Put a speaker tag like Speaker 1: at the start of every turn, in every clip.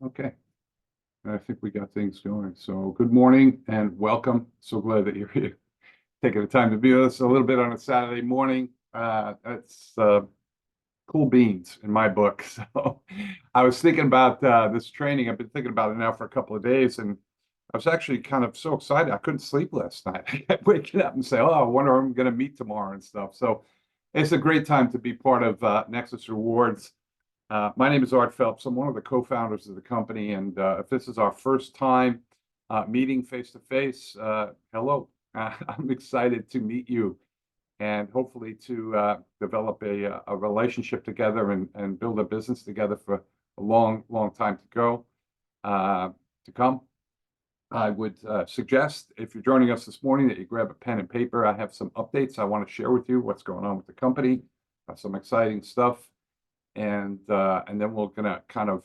Speaker 1: Okay, I think we got things going. So good morning and welcome. So glad that you're here, taking the time to be with us a little bit on a Saturday morning. That's cool beans in my book. So I was thinking about this training. I've been thinking about it now for a couple of days, and I was actually kind of so excited. I couldn't sleep last night. I kept waking up and say, "Oh, I wonder who I'm going to meet tomorrow," and stuff. So it's a great time to be part of Nexus Rewards. My name is Art Phelps. I'm one of the co-founders of the company, and if this is our first time meeting face to face, hello. I'm excited to meet you and hopefully to develop a relationship together and build a business together for a long, long time to come. I would suggest if you're joining us this morning that you grab a pen and paper. I have some updates I want to share with you, what's going on with the company, some exciting stuff, and then we're gonna kind of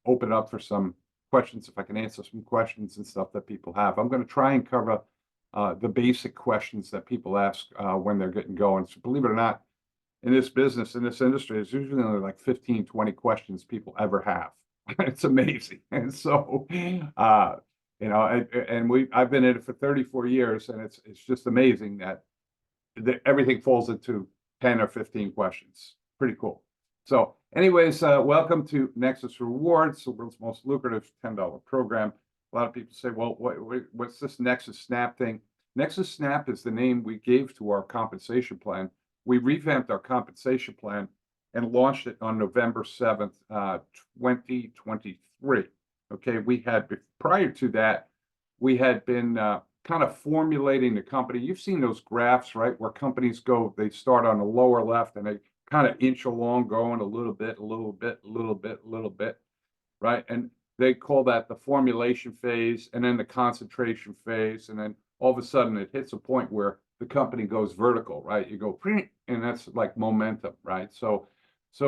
Speaker 1: open up for some questions, if I can answer some questions and stuff that people have. I'm gonna try and cover the basic questions that people ask when they're getting going. So believe it or not, in this business, in this industry, there's usually only like 15, 20 questions people ever have. It's amazing. And so I've been in it for 34 years, and it's just amazing that everything falls into 10 or 15 questions. Pretty cool. So anyways, welcome to Nexus Rewards, the world's most lucrative $10 program. A lot of people say, well, what's this Nexus Snap thing? Nexus Snap is the name we gave to our compensation plan. We revamped our compensation plan and launched it on November 7th, 2023. Okay, prior to that, we had been kind of formulating the company. You've seen those graphs, right? Where companies go, they start on the lower left and they kind of inch along, going a little bit, a little bit, a little bit, a little bit, right? And they call that the formulation phase, and then the concentration phase, and then all of a sudden it hits a point where the company goes vertical, right? You go, and that's like momentum, right? So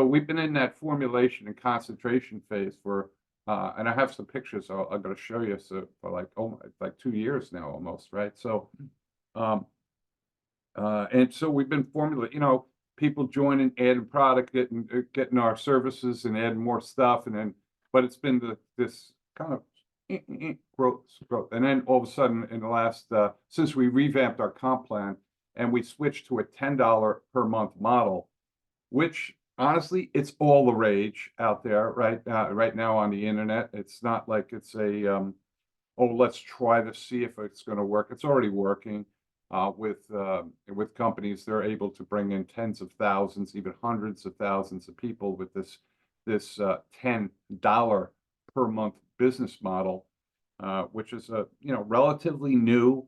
Speaker 1: we've been in that formulation and concentration phase for, and I have some pictures I'm going to show you. So for like 2 years now almost, right? So, and so we've been formulating, people joining, adding product, getting our services and adding more stuff. But it's been this kind of growth. And then all of a sudden in the last, since we revamped our comp plan and we switched to a $10 per month model, which honestly, it's all the rage out there right now on the internet. It's not like it's oh, let's try to see if it's going to work. It's already working. With companies, they're able to bring in tens of thousands, even hundreds of thousands of people with this $10 per month business model, which is relatively new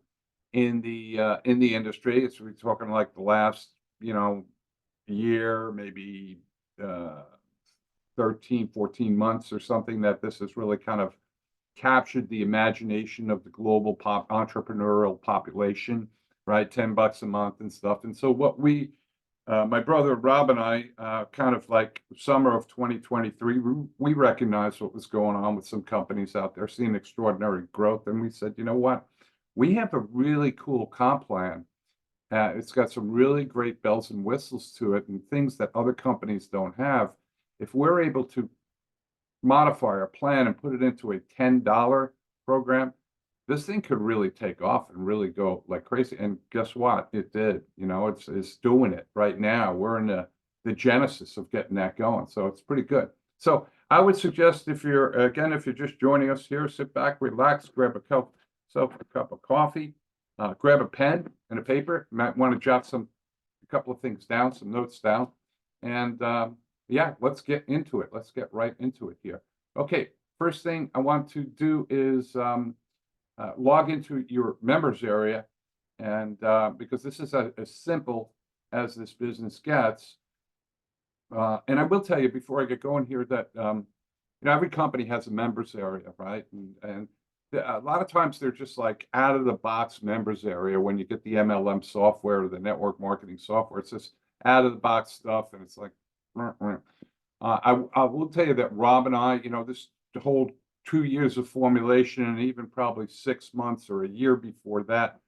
Speaker 1: in the industry. We're talking like the last year, maybe 13, 14 months or something, that this has really kind of captured the imagination of the global entrepreneurial population, right? $10 a month and stuff. And so what my brother Rob and I, kind of like summer of 2023, we recognized what was going on with some companies out there, seeing extraordinary growth. And we said, you know what? We have a really cool comp plan. It's got some really great bells and whistles to it and things that other companies don't have. If we're able to modify our plan and put it into a $10 program, this thing could really take off and really go like crazy. And guess what? It did. It's doing it right now. We're in the genesis of getting that going. So it's pretty good. So I would suggest if you're just joining us here, sit back, relax, grab yourself a cup of coffee, grab a pen and a paper. You might want to jot a couple of things down, some notes down, and yeah, let's get into it. Let's get right into it here. Okay, first thing I want to do is log into your members area, and because this is as simple as this business gets. And I will tell you before I get going here that every company has a members area, right? And a lot of times they're just like out of the box members area when you get the MLM software or the network marketing software. It's just out of the box stuff, and it's like, I will tell you that Rob and I, this whole 2 years of formulation and even probably 6 months or a year before that,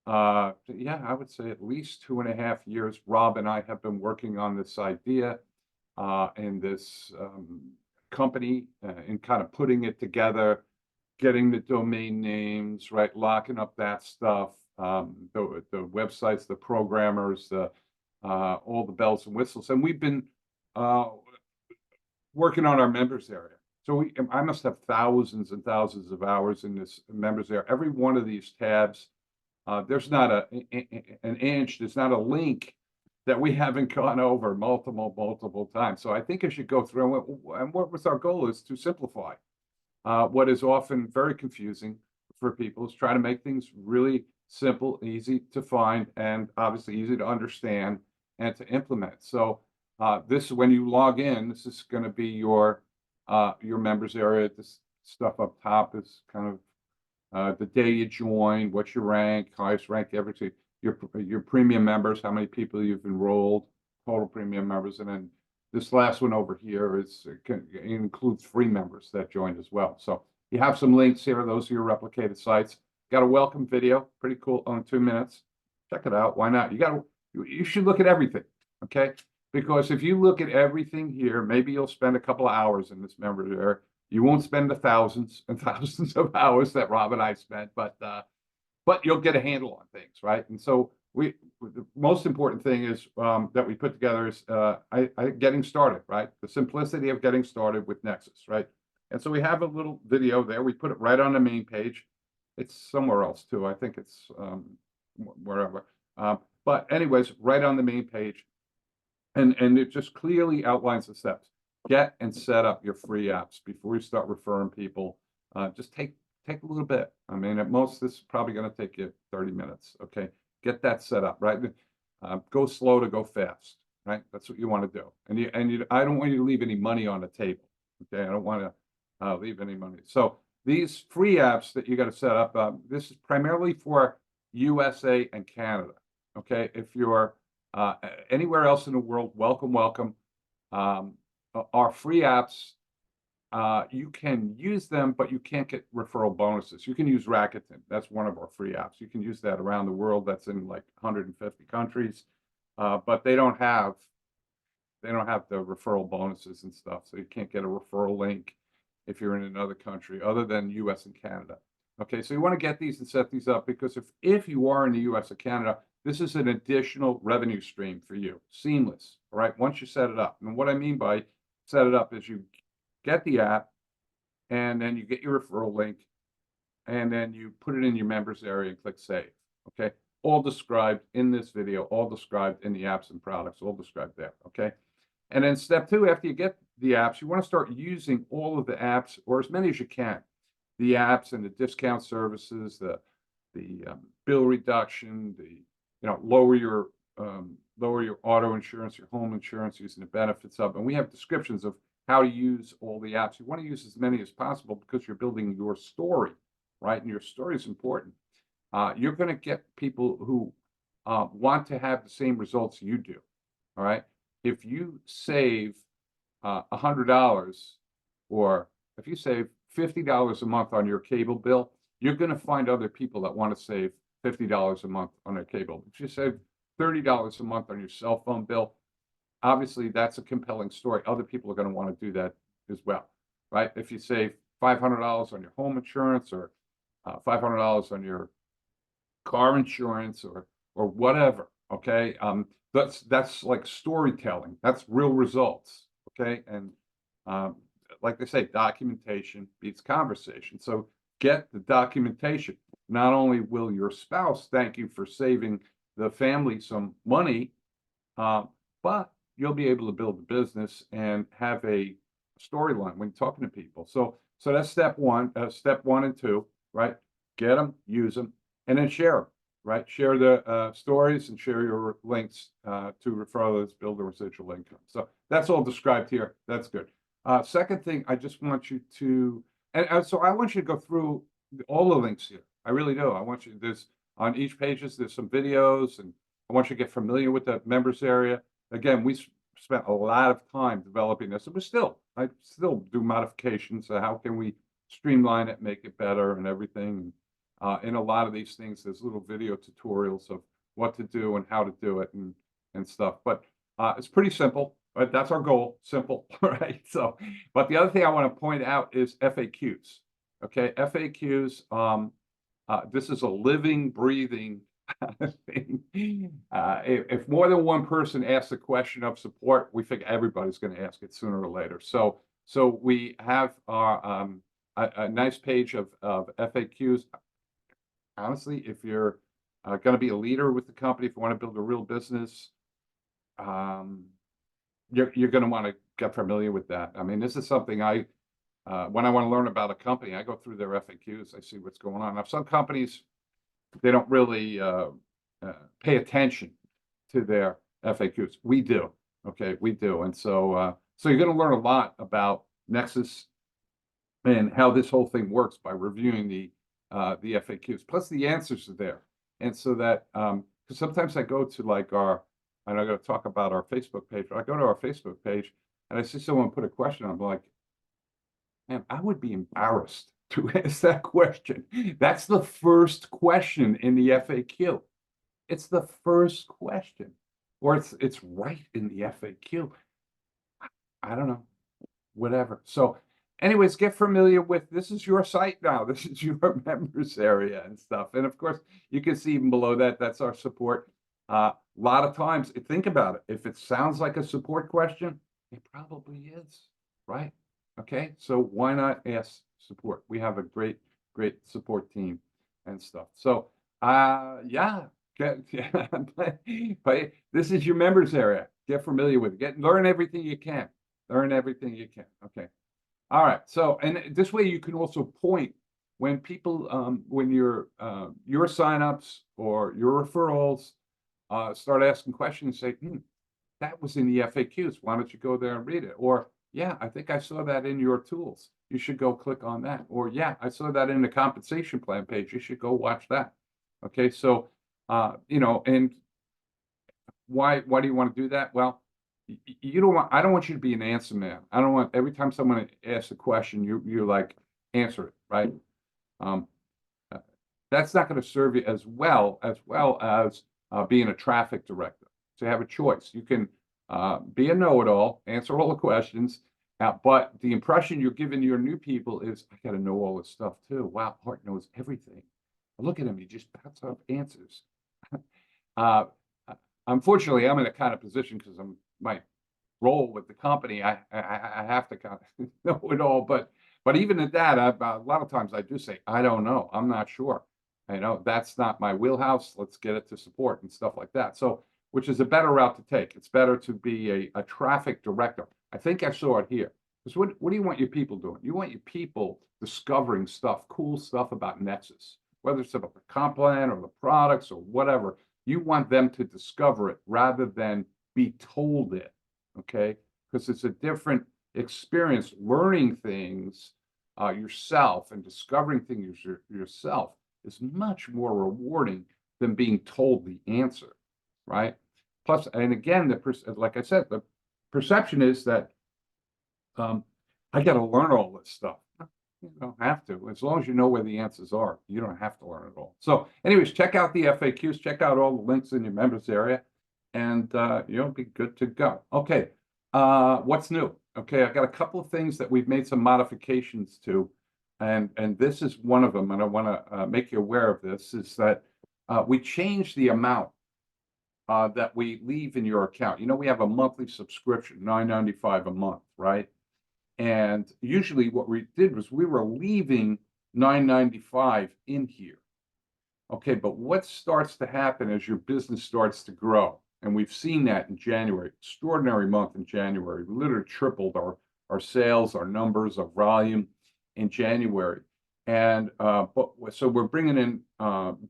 Speaker 1: yeah, I would say at least 2.5 years, Rob and I have been working on this idea and this company in kind of putting it together, getting the domain names, right, locking up that stuff, the websites, the programmers, all the bells and whistles. And we've been working on our members area. So I must have thousands and thousands of hours in this members area. Every one of these tabs, there's not an inch, there's not a link that we haven't gone over multiple times. So I think as you go through, and what was our goal is to simplify what is often very confusing for people, is try to make things really simple, easy to find, and obviously easy to understand and to implement. So this, when you log in, this is going to be your members area. This stuff up top is kind of the day you joined, what's your rank, highest rank ever, to your premium members, how many people you've enrolled, total premium members, and then this last one over here it includes free members that joined as well. So you have some links here. Those are your replicated sites. Got a welcome video, pretty cool, on 2 minutes. Check it out. Why not? You should look at everything, okay? Because if you look at everything here, maybe you'll spend a couple of hours in this member area. You won't spend the thousands and thousands of hours that Rob and I spent, but you'll get a handle on things, right? And so the most important thing is that we put together is getting started, right? The simplicity of getting started with Nexus, right? And so we have a little video there. We put it right on the main page. It's somewhere else too. I think it's wherever. But anyways, right on the main page. And it just clearly outlines the steps. Get and set up your free apps before you start referring people. Just take a little bit. I mean, at most, this is probably going to take you 30 minutes. Okay, get that set up, right? Go slow to go fast, right? That's what you want to do. And I don't want you to leave any money on the table. Okay, I don't want to leave any money. So these free apps that you got to set up, this is primarily for USA and Canada. Okay, if you're anywhere else in the world, welcome. Our free apps, you can use them, but you can't get referral bonuses. You can use Rakuten. That's one of our free apps. You can use that around the world. That's in like 150 countries, but they don't have the referral bonuses and stuff. So you can't get a referral link if you're in another country other than US and Canada. Okay, so you want to get these and set these up, because if you are in the US or Canada, this is an additional revenue stream for you, seamless, all right, once you set it up. And what I mean by set it up is you get the app, and then you get your referral link, and then you put it in your members area and click save, okay? All described in this video, all described in the apps and products, all described there, okay? And then step 2, after you get the apps, you want to start using all of the apps, or as many as you can. The apps and the discount services, the bill reduction, lower your auto insurance, your home insurance, using the benefits of, and we have descriptions of how to use all the apps. You want to use as many as possible because you're building your story, right? And your story is important. You're going to get people who want to have the same results you do, all right? If you save $100, or if you save $50 a month on your cable bill, you're going to find other people that want to save $50 a month on their cable. If you save $30 a month on your cell phone bill, obviously that's a compelling story. Other people are going to want to do that as well, right? If you save $500 on your home insurance, or $500 on your car insurance, or whatever, okay? That's like storytelling. That's real results, okay? And like they say, documentation beats conversation. So get the documentation. Not only will your spouse thank you for saving the family some money, but you'll be able to build a business and have a storyline when talking to people. So that's step 1, step 1 and 2, right? Get them, use them, and then share them, right? Share the stories and share your links to refer others, build a residual income. So that's all described here. That's good. Second thing, I just want you to, and so I want you to go through all the links here. I really do. I want you, there's on each pages, there's some videos, and I want you to get familiar with that members area. Again, we spent a lot of time developing this, and I still do modifications. So how can we streamline it, make it better, and everything. In a lot of these things, there's little video tutorials of what to do and how to do it and stuff. But it's pretty simple. but that's our goal, simple, right? So, but the other thing I want to point out is FAQs. Okay, FAQs, this is a living, breathing thing. If more than one person asks a question of support, we think everybody's going to ask it sooner or later. So we have our a nice page of FAQs. Honestly, if you're going to be a leader with the company, if you want to build a real business, you're going to want to get familiar with that. I mean, this is something when I want to learn about a company, I go through their FAQs. I see what's going on. Now, some companies, they don't really pay attention to their FAQs. We do. Okay, we do. And so you're going to learn a lot about Nexus and how this whole thing works by reviewing the FAQs. Plus, the answers are there. And so that, because sometimes I go to like and I'm going to talk about our Facebook page, but I go to our Facebook page and I see someone put a question. I'm like, man, I would be embarrassed to ask that question. That's the first question in the FAQ. It's the first question, or it's right in the FAQ. I don't know, whatever. So anyways, get familiar with, this is your site now. This is your members area and stuff. And of course, you can see even below that, that's our support. A lot of times, think about it. If it sounds like a support question, it probably is, right? Okay, so why not ask support? We have a great support team and stuff. So yeah, but this is your members area. Get familiar with it. Learn everything you can. Learn everything you can. Okay. All right. So, and this way you can also point when people, when your signups or your referrals start asking questions, say, that was in the FAQs. Why don't you go there and read it? Or, yeah, I think I saw that in your tools. You should go click on that. Or, yeah, I saw that in the compensation plan page. You should go watch that. Okay, so, and why do you want to do that? Well, you don't want, I don't want you to be an answer man. I don't want, every time someone asks a question, you're like, answer it, right? That's not going to serve you as well as being a traffic director. So you have a choice. You can be a know-it-all, answer all the questions, but the impression you're giving your new people is, I got to know all this stuff too. Wow, Hart knows everything. Look at him, he just bounced off answers. Unfortunately, I'm in a kind of position because I'm my role with the company. I have to kind of know it all, but even at that, a lot of times I do say, I don't know, I'm not sure. I know that's not my wheelhouse. Let's get it to support and stuff like that. So, which is a better route to take. It's better to be a traffic director. I think I saw it here. Because what do you want your people doing? You want your people discovering stuff, cool stuff about Nexus, whether it's about the comp plan or the products or whatever. You want them to discover it rather than be told it, okay? Because it's a different experience learning things yourself and discovering things yourself is much more rewarding than being told the answer, right? Plus, and again, like I said, the perception is that I got to learn all this stuff. You don't have to. As long as you know where the answers are, you don't have to learn it all. So anyways, check out the FAQs, check out all the links in your members area, and you'll be good to go. Okay, what's new? Okay, I got a couple of things that we've made some modifications to, and this is one of them, and I want to make you aware of this, is that we changed the amount that we leave in your account. You know, we have a monthly subscription, $9.95 a month, right? And usually what we did was we were leaving $9.95 in here. Okay, but what starts to happen as your business starts to grow, and we've seen that in January, extraordinary month in January, we literally tripled our sales, our numbers, our volume in January. And so we're bringing in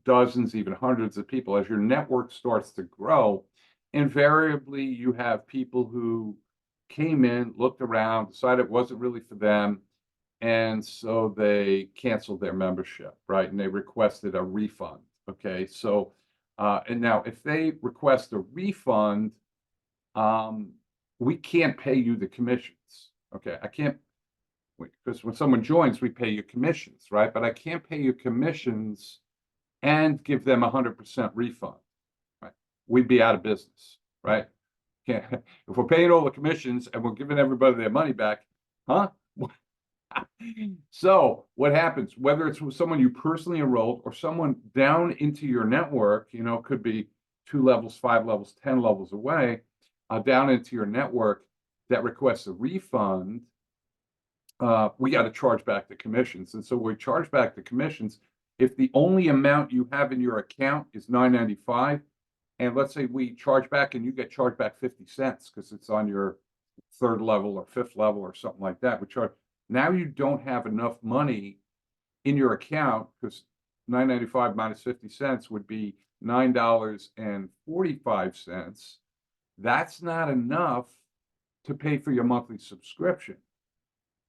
Speaker 1: dozens, even hundreds of people. As your network starts to grow, invariably you have people who came in, looked around, decided it wasn't really for them, and so they canceled their membership, right? And they requested a refund. Okay, so and now if they request a refund, we can't pay you the commissions. Okay, I can't, because when someone joins, we pay you commissions, right? But I can't pay you commissions and give them 100% refund, right? We'd be out of business, right? Can't, if we're paying all the commissions and we're giving everybody their money back, huh? So what happens, whether it's with someone you personally enrolled or someone down into your network, could be 2 levels, 5 levels, 10 levels away, down into your network that requests a refund, we got to charge back the commissions. And so we charge back the commissions. If the only amount you have in your account is $9.95, and let's say we charge back and you get charged back 50 cents because it's on your 3rd level or 5th level or something like that, we charge. Now you don't have enough money in your account because $9.95 minus 50 cents would be $9.45. That's not enough to pay for your monthly subscription.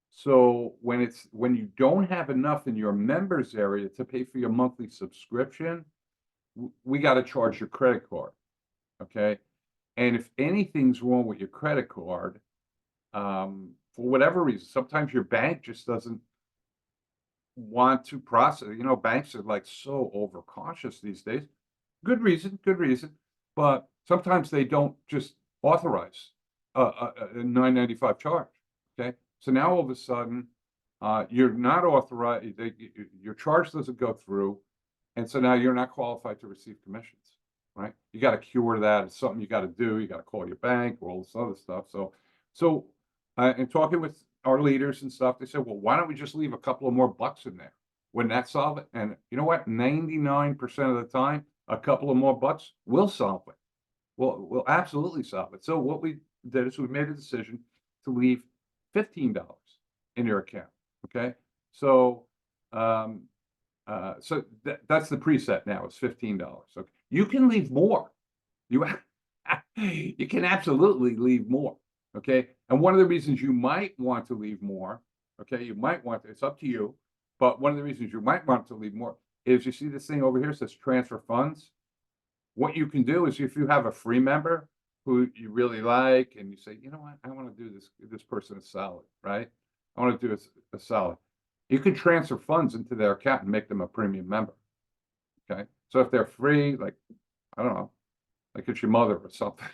Speaker 1: So when you don't have enough in your members area to pay for your monthly subscription, we got to charge your credit card. Okay. And if anything's wrong with your credit card, for whatever reason, sometimes your bank just doesn't want to process. Banks are like so overcautious these days. Good reason, but sometimes they don't just authorize a $9.95 charge. Okay, so now all of a sudden, you're not authorized. Your charge doesn't go through, and so now you're not qualified to receive commissions. Right? You got to cure that. It's something you got to do. You got to call your bank or all this other stuff. So, in talking with our leaders and stuff, they said, well, why don't we just leave a couple of more bucks in there? Wouldn't that solve it? And you know what? 99% of the time, a couple of more bucks will solve it. We'll absolutely solve it. So what we did is we made a decision to leave $15 in your account. Okay. So, that's the preset now. It's $15. Okay. You can leave more. You can absolutely leave more. Okay. And one of the reasons you might want to leave more, okay, it's up to you. But one of the reasons you might want to leave more is you see this thing over here says transfer funds. What you can do is if you have a free member who you really like and you say, you know what, I want to do this person a solid, right? I want to do a solid. You can transfer funds into their account and make them a premium member. Okay. So if they're free, like, I don't know, like it's your mother or something.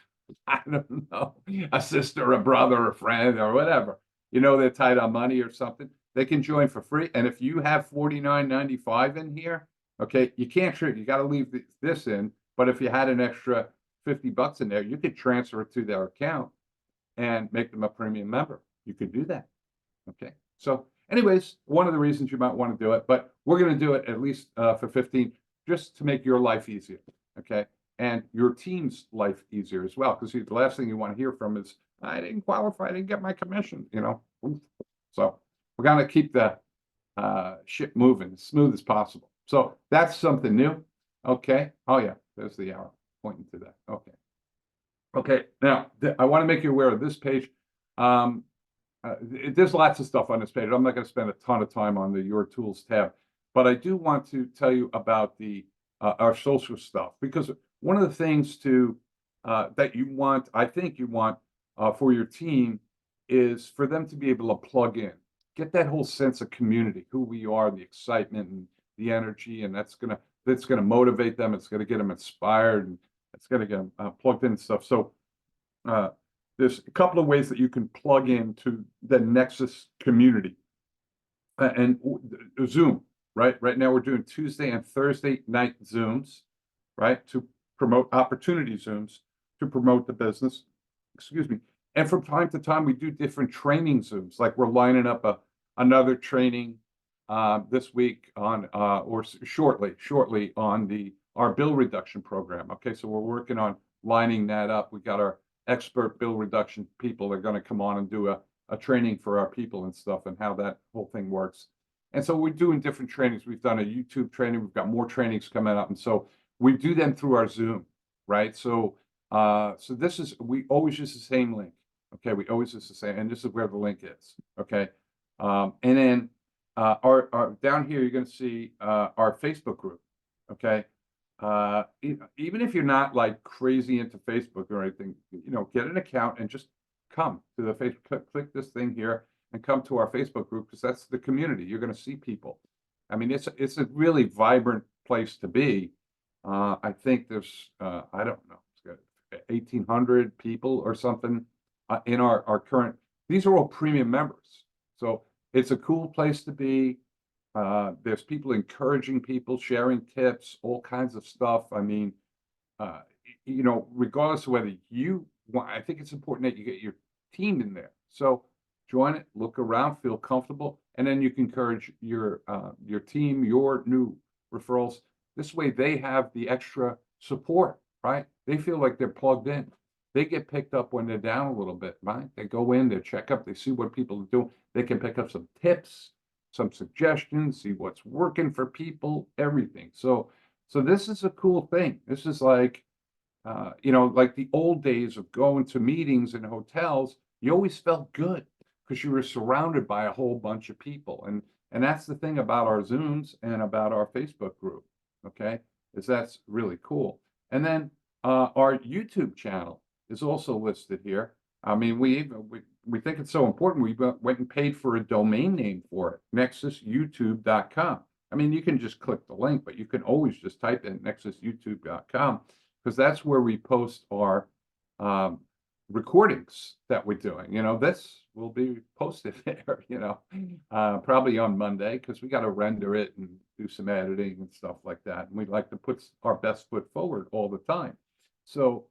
Speaker 1: I don't know, a sister, a brother, a friend, or whatever. They're tight on money or something. They can join for free. And if you have $49.95 in here, okay, you can't trade. You got to leave this in. But if you had an extra $50 in there, you could transfer it to their account and make them a premium member. You could do that. Okay. So, anyways, one of the reasons you might want to do it, but we're going to do it at least for 15, just to make your life easier. Okay. And your team's life easier as well. Because the last thing you want to hear from is, I didn't qualify, I didn't get my commission, So we're going to keep the ship moving as smooth as possible. So that's something new. Okay. Oh, yeah. There's the arrow pointing to that. Okay. Okay. Now, I want to make you aware of this page. There's lots of stuff on this page. I'm not going to spend a ton of time on the Your Tools tab, but I do want to tell you about the our social stuff, because one of the things that you want, I think you want for your team, is for them to be able to plug in, get that whole sense of community, who we are, the excitement and the energy, and that's gonna motivate them. It's gonna get them inspired, and it's gonna get them plugged in and stuff. So there's a couple of ways that you can plug into the Nexus community, and Zoom. Right now we're doing Tuesday and Thursday night Zooms, right, to promote opportunity Zooms to promote the business. Excuse me. And from time to time, we do different training Zooms. Like we're lining up another training this week on or shortly on our bill reduction program. Okay, so we're working on lining that up. We got our expert bill reduction people that are going to come on and do a training for our people and stuff, and how that whole thing works. And so we're doing different trainings. We've done a YouTube training. We've got more trainings coming up, and so we do them through our Zoom, right? So we always use the same link. Okay, we always use the same, and this is where the link is. Okay, and then our down here you're going to see our Facebook group. Okay, even if you're not like crazy into Facebook or anything, get an account and just come to the Facebook. Click this thing here and come to our Facebook group, because that's the community. You're going to see people. I mean, it's a really vibrant place to be. I think there's I don't know. 1,800 people or something in our current. These are all premium members. So it's a cool place to be. There's people encouraging people, sharing tips, all kinds of stuff. I mean, regardless of whether you want, I think it's important that you get your team in there. So join it, look around, feel comfortable, and then you can encourage your team, your new referrals. This way they have the extra support, right? They feel like they're plugged in. They get picked up when they're down a little bit, right? They go in, they check up, they see what people are doing. They can pick up some tips, some suggestions, see what's working for people, everything. So this is a cool thing. This is like, like the old days of going to meetings in hotels. You always felt good because you were surrounded by a whole bunch of people. And that's the thing about our Zooms and about our Facebook group, okay, is that's really cool. And then our YouTube channel is also listed here. I mean, we think it's so important. We went and paid for a domain name for it, nexusyoutube.com. I mean, you can just click the link, but you can always just type in nexusyoutube.com because that's where we post our recordings that we're doing. This will be posted there, probably on Monday because we got to render it and do some editing and stuff like that. And we'd like to put our best foot forward all the time. So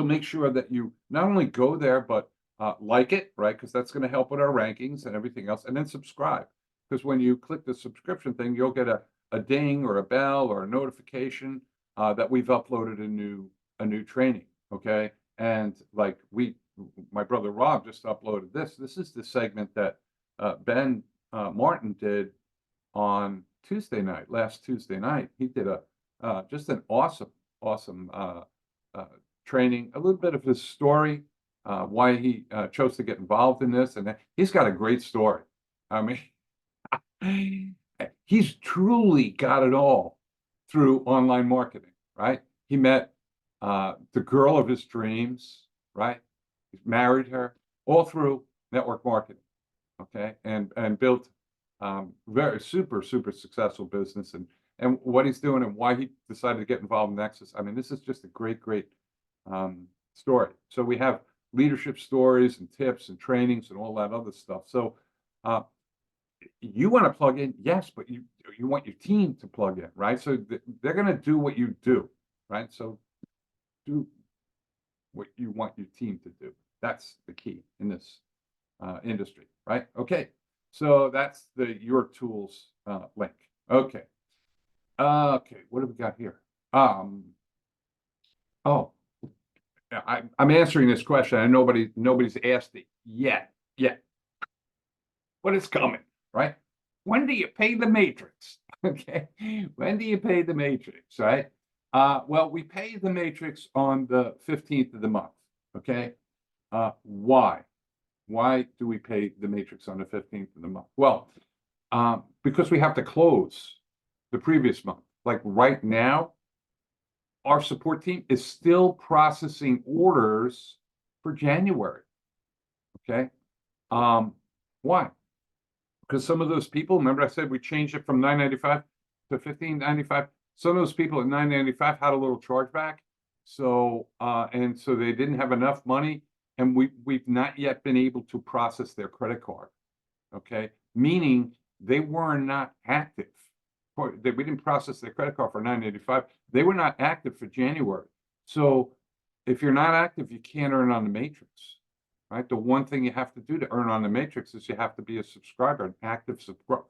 Speaker 1: make sure that you not only go there, but like it, right? Because that's going to help with our rankings and everything else. And then subscribe. Because when you click the subscription thing, you'll get a ding or a bell or a notification that we've uploaded a new training. Okay. And like my brother Rob just uploaded this. This is the segment that Ben Martin did on last Tuesday night. He did just an awesome training, a little bit of his story, why he chose to get involved in this. And he's got a great story. I mean, he's truly got it all through online marketing, right? He met the girl of his dreams, right? He's married her all through network marketing, okay? And built very super successful business. And what he's doing and why he decided to get involved in Nexus. I mean, this is just a great story. So we have leadership stories and tips and trainings and all that other stuff. So you want to plug in, yes, but you want your team to plug in, right? So they're going to do what you do, right? So do what you want your team to do. That's the key in this industry, right? Okay, so that's the Your Tools link. Okay. Okay, what do we got here? Oh, I'm answering this question and nobody's asked it yet, but it's coming, right? When do you pay the matrix? Okay, when do you pay the matrix, right? Well, we pay the matrix on the 15th of the month, okay? Why? Why do we pay the matrix on the 15th of the month? Well, because we have to close the previous month. Like right now, our support team is still processing orders for January. Okay. Why? Because some of those people, remember I said we changed it from $9.95 to $15.95. Some of those people at $9.95 had a little chargeback. So and so they didn't have enough money, and we've not yet been able to process their credit card. Okay, meaning they were not active. We didn't process their credit card for $9.85. They were not active for January. So if you're not active, you can't earn on the matrix, right? The one thing you have to do to earn on the matrix is you have to be a subscriber, an active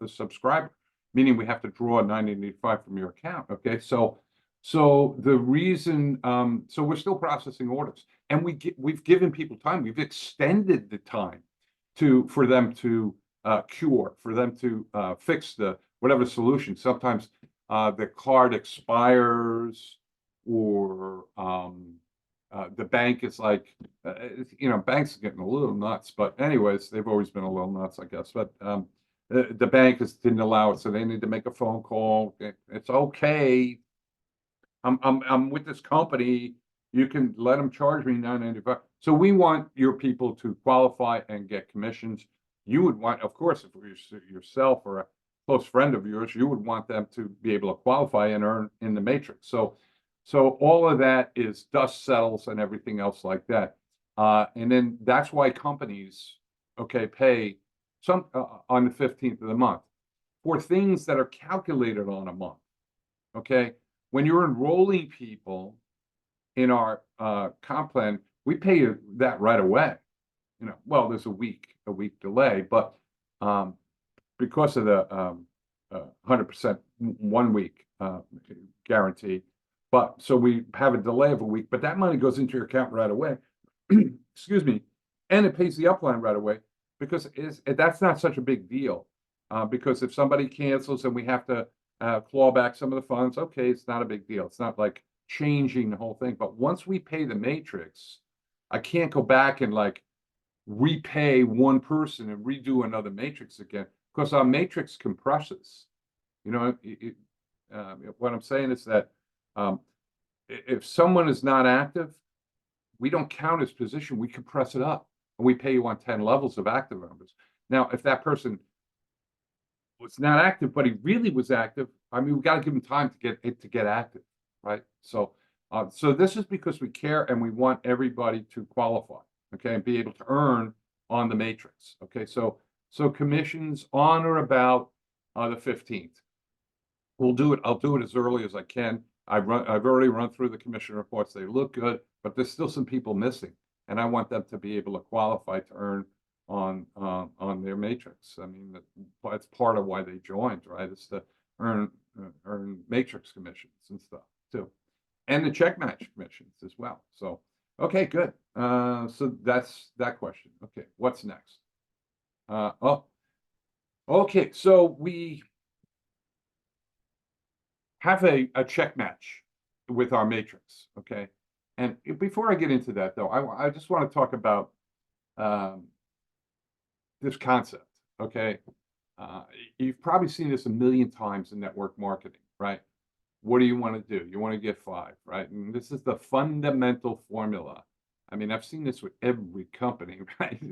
Speaker 1: subscriber, meaning we have to draw $9.85 from your account. Okay, so the reason, so we're still processing orders, and we've given people time. We've extended the time for them to cure, for them to fix whatever solution. Sometimes the card expires, or the bank is like, banks are getting a little nuts. But anyways, they've always been a little nuts, I guess. But the bank didn't allow it, so they need to make a phone call. It's okay. I'm with this company. You can let them charge me $9.95. So we want your people to qualify and get commissions. You would want, of course, if it was yourself or a close friend of yours, you would want them to be able to qualify and earn in the matrix. So So all of that is dust settles and everything else like that. And then that's why companies, okay, pay some on the 15th of the month for things that are calculated on a month. Okay. When you're enrolling people in our comp plan, we pay you that right away. Well, there's a week delay, but because of the 100% 1 week guarantee. But so we have a delay of a week, but that money goes into your account right away. Excuse me. And it pays the upline right away because that's not such a big deal. Because if somebody cancels and we have to claw back some of the funds, okay, it's not a big deal. It's not like changing the whole thing. But once we pay the matrix, I can't go back and like repay one person and redo another matrix again because our matrix compresses. What I'm saying is that if someone is not active, we don't count his position. We compress it up and we pay you on 10 levels of active members. Now, if that person was not active, but he really was active, I mean, we got to give him time to get active, right? So this is because we care and we want everybody to qualify, okay, and be able to earn on the matrix, okay? So commissions on or about the 15th. I'll do it as early as I can. I've already run through the commission reports. They look good, but there's still some people missing, and I want them to be able to qualify to earn on their matrix. I mean, that's part of why they joined, right? It's to earn matrix commissions and stuff too, and the check match commissions as well. So, okay, good. So that's that question. Okay, what's next? Okay. So we have a check match with our matrix, okay? And before I get into that, though, I just want to talk about this concept, okay? You've probably seen this a million times in network marketing, right? What do you want to do? You want to get 5, right? And this is the fundamental formula. I mean, I've seen this with every company, right?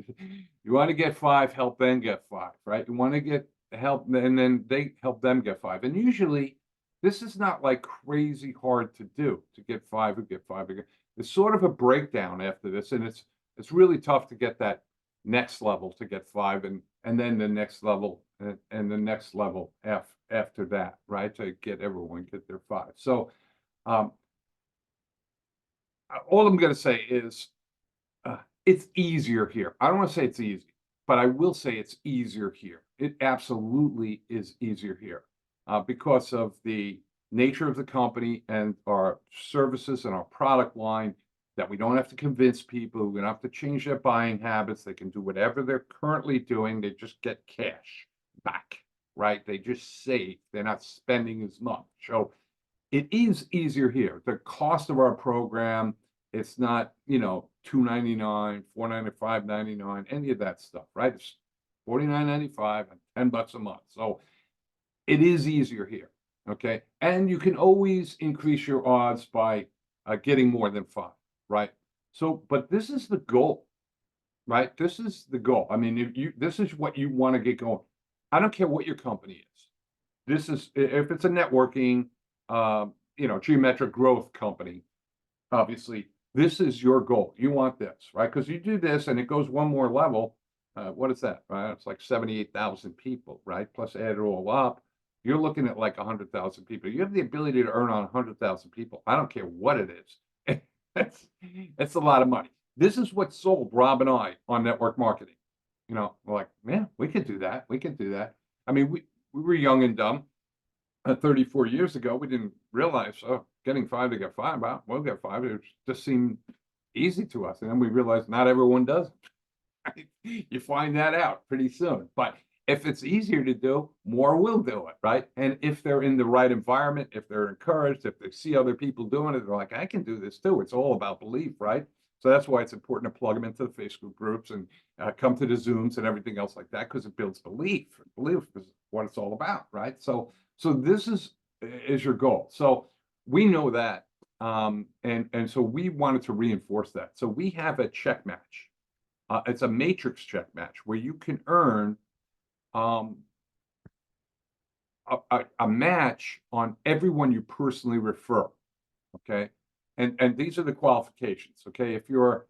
Speaker 1: You want to get 5, help them get 5, right? You want to get help, and then they help them get 5. And usually, this is not like crazy hard to do to get 5 or get 5 again. It's sort of a breakdown after this, and it's really tough to get that next level to get 5, and then the next level and the next level after that, right? To get everyone get their 5. So all I'm going to say is it's easier here. I don't want to say it's easy, but I will say it's easier here. It absolutely is easier here. Because of the nature of the company and our services and our product line, that we don't have to convince people, we don't have to change their buying habits. They can do whatever they're currently doing. They just get cash back, right? They just save. They're not spending as much. So it is easier here. The cost of our program, it's not, $2.99, $4.99, $5.99, any of that stuff, right? It's $49.95 and $10 a month. So it is easier here, okay? And you can always increase your odds by getting more than 5, right? So, but this is the goal, right? This is the goal. I mean, this is what you want to get going. I don't care what your company is. This is, if it's a networking, geometric growth company, obviously, this is your goal. You want this, right? Because you do this and it goes one more level. What is that, right? It's like 78,000 people, right? Plus add it all up. You're looking at like 100,000 people. You have the ability to earn on 100,000 people. I don't care what it is. It's a lot of money. This is what sold Rob and I on network marketing. We're like, man, we could do that. We can do that. I mean, we were young and dumb. 34 years ago, we didn't realize, getting 5 to get 5, well, we'll get 5. It just seemed easy to us. And then we realized not everyone does it. You find that out pretty soon. But if it's easier to do, more will do it, right? And if they're in the right environment, if they're encouraged, if they see other people doing it, they're like, I can do this too. It's all about belief, right? So that's why it's important to plug them into the Facebook groups and come to the Zooms and everything else like that, because it builds belief. Belief is what it's all about, right? So this is your goal. So we know that, and so we wanted to reinforce that. So we have a check match. It's a matrix check match where you can earn a match on everyone you personally refer. okay? And these are the qualifications, okay? If you're,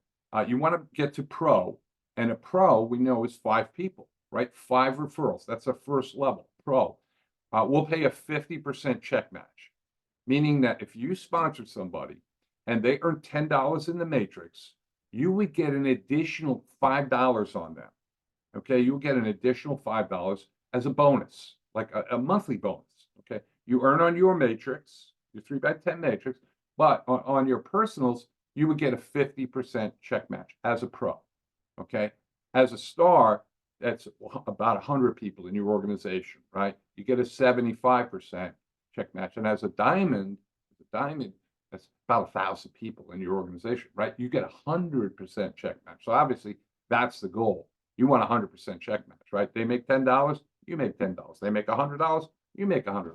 Speaker 1: you want to get to pro, and a pro we know is 5 people, right? 5 referrals. That's a first level pro. We'll pay a 50% check match, meaning that if you sponsor somebody and they earn $10 in the matrix, you would get an additional $5 on them. Okay, you'll get an additional $5 as a bonus, like a monthly bonus. Okay, you earn on your matrix, your 3x10 matrix, but on your personals, you would get a 50% check match as a pro. Okay, as a star, that's about 100 people in your organization, right? You get a 75% check match, and as a diamond, that's about 1,000 people in your organization, right? You get 100% check match. So obviously, that's the goal. You want 100% check match, right? They make $10, you make $10. They make $100, you make $100.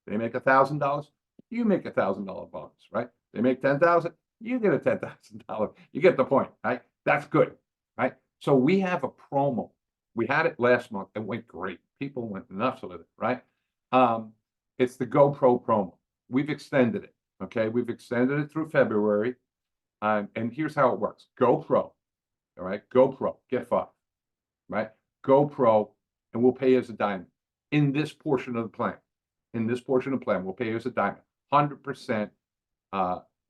Speaker 1: They make $1,000, you make $1,000 bonus, right? They make 10,000, you get a $10,000. You get the point, right? That's good, right? So we have a promo. We had it last month. It went great. People went nuts with it, right? It's the GoPro promo. We've extended it. Okay, we've extended it through February, and here's how it works: GoPro, all right, GoPro, get 5, right? GoPro, and we'll pay you as a diamond in this portion of the plan. In this portion of the plan, we'll pay you as a diamond, 100%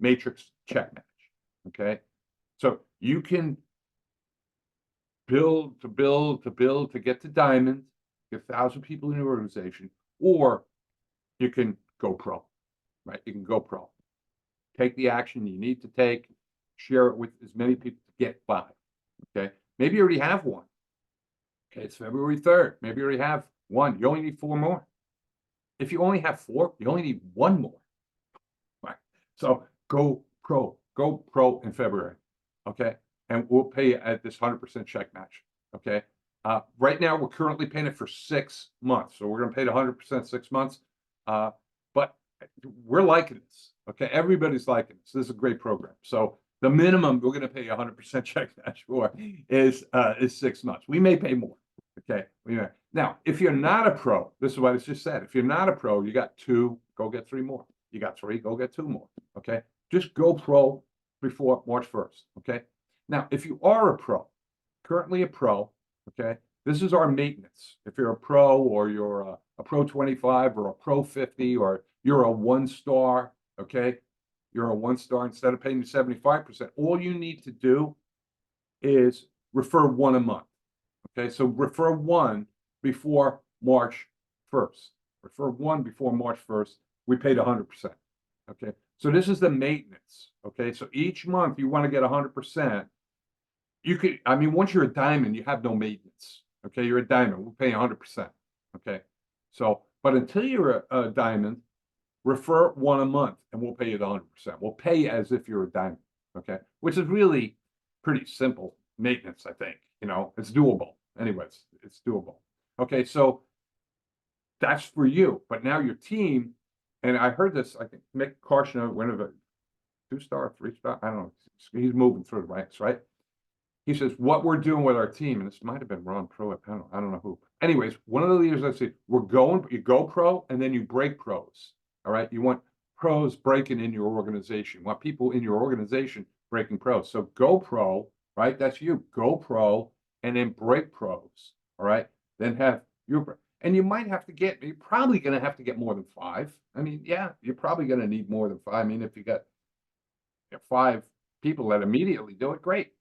Speaker 1: matrix check match. Okay, so you can build to get to diamond, get 1,000 people in your organization, or you can go pro. Right? You can go pro. Take the action you need to take, share it with as many people to get 5. Okay. Maybe you already have 1. Okay. It's February 3rd. Maybe you already have 1. You only need 4 more. If you only have 4, you only need 1 more. Right. So go pro in February. Okay. And we'll pay you at this 100% check match. Okay. Right now, we're currently paying it for 6 months. So we're going to pay the 100% 6 months. But we're liking this. Okay, everybody's liking this. This is a great program. So the minimum we're going to pay 100% check match for is 6 months. We may pay more. Okay, now if you're not a pro, this is what I just said. If you're not a pro, you got 2, go get 3 more. You got 3, go get 2 more. Okay, just go pro before March 1st. Okay, now if you are a pro, currently a pro, okay, this is our maintenance. If you're a pro, or you're a pro 25 or a pro 50, or you're a 1-star, okay? You're a 1-star, instead of paying you 75%, all you need to do is refer 1 a month. Okay, so refer 1 before March 1st. Refer 1 before March 1st. We paid 100%. Okay, so this is the maintenance. Okay, so each month you want to get 100%. You could, I mean, once you're a diamond, you have no maintenance. Okay, you're a diamond. We'll pay 100%. Okay, so, but until you're a diamond, refer 1 a month, and we'll pay you the 100%. We'll pay you as if you're a diamond. Okay, which is really pretty simple maintenance, I think. It's doable. Anyways, it's doable. Okay, so that's for you. But now your team, and I heard this, I think Mick Karshner, one of the 2-star, 3-star, I don't know, he's moving through the ranks, right? He says, what we're doing with our team, and this might have been Ron Pruitt, I don't know who. Anyways, one of the leaders, I said, you go pro, and then you break pros. All right, you want pros breaking in your organization. You want people in your organization breaking pros. So go pro, right? That's you. Go pro, and then break pros. All right, then have your, and you might have to get, you're probably going to have to get more than 5. I mean, yeah, you're probably going to need more than 5. I mean, if you got 5 people that immediately do it, great.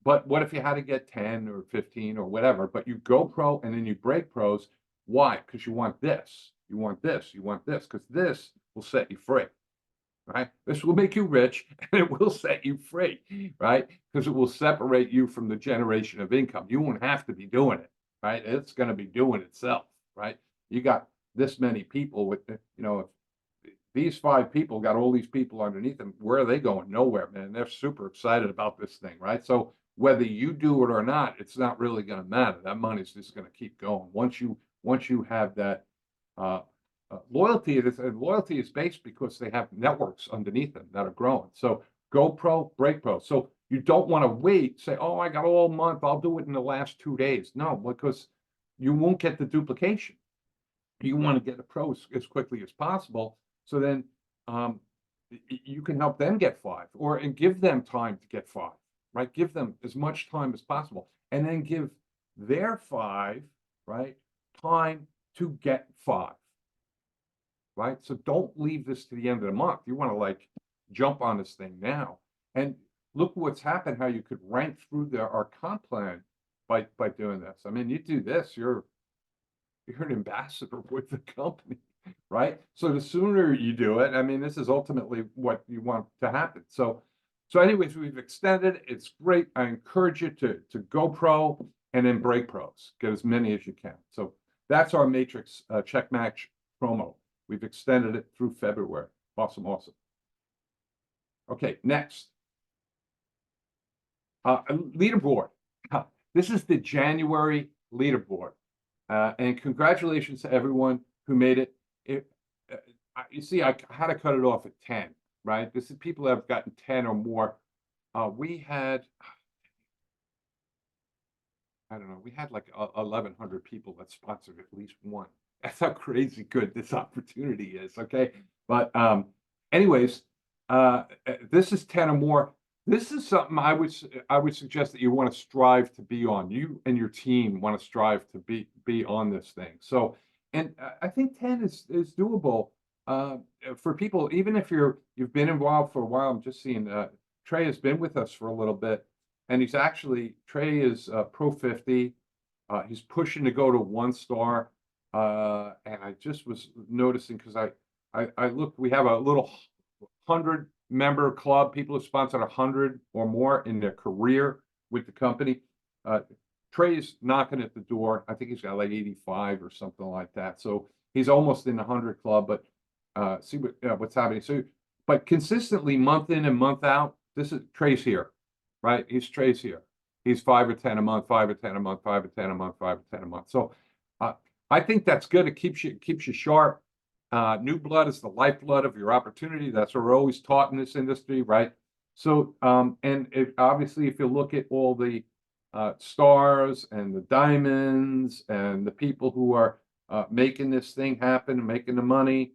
Speaker 1: But what if you had to get 10 or 15 or whatever? But you go pro and then you break pros. Why? Because you want this. You want this. You want this. Because this will set you free. Right? This will make you rich, and it will set you free. Right? Because it will separate you from the generation of income. You won't have to be doing it. Right? It's going to be doing itself. Right? You got this many people with, if these 5 people got all these people underneath them, where are they going? Nowhere, man. They're super excited about this thing. Right? So whether you do it or not, it's not really going to matter. That money's just going to keep going. Once you have that loyalty, loyalty is based because they have networks underneath them that are growing. So go pro, break pro. So you don't want to wait, say, oh, I got all month, I'll do it in the last 2 days. No, because you won't get the duplication. You want to get the pros as quickly as possible. So then you can help them get 5 and give them time to get 5, right? Give them as much time as possible and then give their 5, right, time to get 5, right? So don't leave this to the end of the month. You want to like jump on this thing now. And look what's happened, how you could rank through our comp plan by doing this. I mean, you do this, you're an ambassador with the company, right? So the sooner you do it, I mean, this is ultimately what you want to happen. So anyways, we've extended. It's great. I encourage you to go pro and then break pros. Get as many as you can. So that's our Matrix check match promo. We've extended it through February. Awesome, awesome. Okay, next. Leaderboard. This is the January leaderboard. And congratulations to everyone who made it. You see, I had to cut it off at 10, right? This is people that have gotten 10 or more. We had, I don't know, we had like 1,100 people that sponsored at least one. That's how crazy good this opportunity is, okay? But anyways, this is 10 or more. This is something I would suggest that you want to strive to be on. You and your team want to strive to be on this thing. So, and I think 10 is doable for people, even if you've been involved for a while. I'm just seeing Trey has been with us for a little bit, and Trey is Pro 50. He's pushing to go to 1 star. And I just was noticing because I looked, we have a little 100-member club. People have sponsored 100 or more in their career with the company. Trey's knocking at the door. I think he's got like 85 or something like that. So he's almost in the 100 club, but see what's happening. So, but consistently month in and month out, this is Trey's here, right? Trey's here. He's 5 or 10 a month, 5 or 10 a month, 5 or 10 a month, 5 or 10 a month. So I think that's good. It keeps you sharp. New blood is the lifeblood of your opportunity. That's what we're always taught in this industry, right? So, and obviously, if you look at all the stars and the diamonds and the people who are making this thing happen, making the money,